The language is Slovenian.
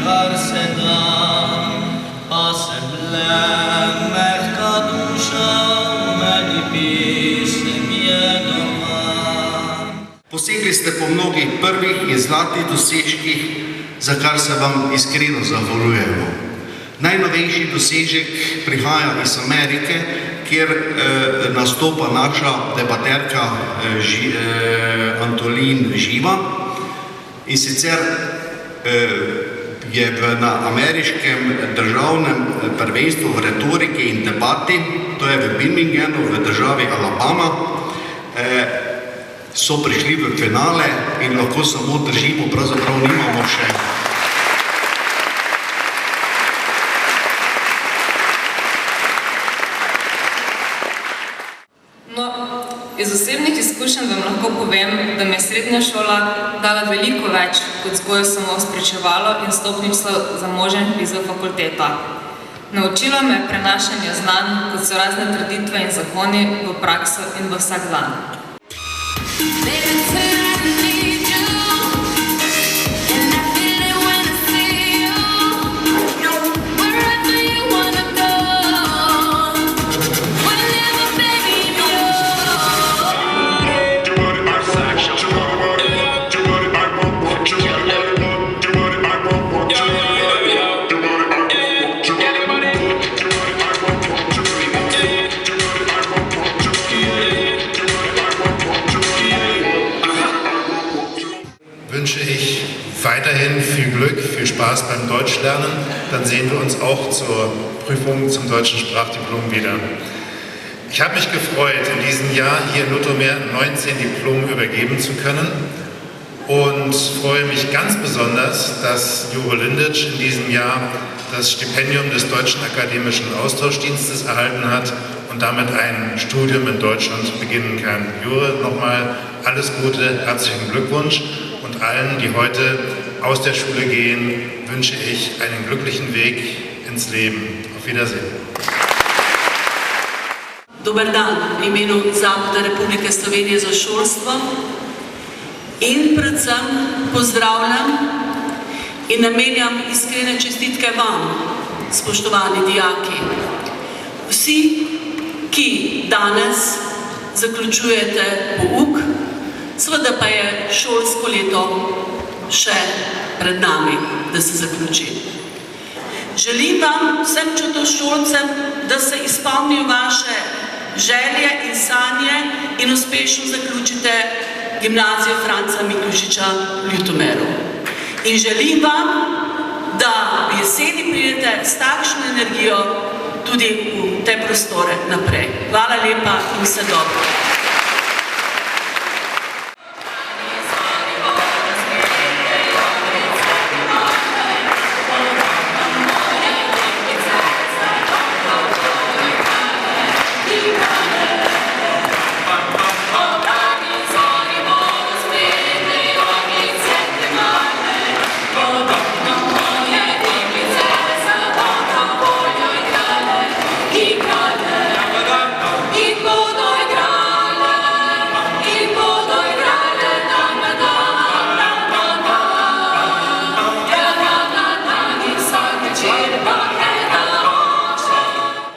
kar se da, pa sem le mehka duša, meni pisem je doma. Posegli ste po mnogih prvih in zlatih dosežkih, za kar se vam iskreno zahvaljujemo. Najnovejši dosežek prihaja iz Amerike, kjer nastopa naša debaterka Antolin Živa. In sicer je na ameriškem državnem prvenstvu v retoriki in debati, to je v Birminghamu v državi Alabama, so prišli v finale in lahko samo držimo, pravzaprav nimamo še. Iz osebnih izkušenj vam lahko povem, da mi je srednja šola dala veliko več kot vzgojo samo spričevalo in stopnico za možen vpis v fakulteto. Naučilo me je prenašanje znanj, kot so razne trditve in zakoni, v prakso in v vsak dan. Wünsche ich weiterhin viel Glück, viel Spaß beim Deutschlernen. Dann sehen wir uns auch zur Prüfung zum deutschen Sprachdiplom wieder. Ich habe mich gefreut, in diesem Jahr hier in Lutomer 19 Diplome übergeben zu können und freue mich ganz besonders, dass Jure Lindic in diesem Jahr das Stipendium des Deutschen Akademischen Austauschdienstes erhalten hat und damit ein Studium in Deutschland beginnen kann. Jure, nochmal alles Gute, herzlichen Glückwunsch. Und allen, die heute aus der Schule gehen, wünsche ich einen glücklichen Weg ins Leben. Auf Wiedersehen. Dober dan v imenu Zavoda Republike Slovenije za šolstvo in predvsem pozdravljam in namenjam iskrene čestitke vam, spoštovani dijaki. Vsi, ki danes zaključujete pouk, seveda pa je šolsko leto še pred nami, da se zaključi. Želim vam, vsem čutošolcem, da se izpolnijo vaše želje in sanje in uspešno zaključite gimnazijo Franca Miklošiča v Ljutomeru. In želim vam, da v jeseni pridete s takšno energijo tudi v te prostore naprej. Hvala lepa in vse dobro.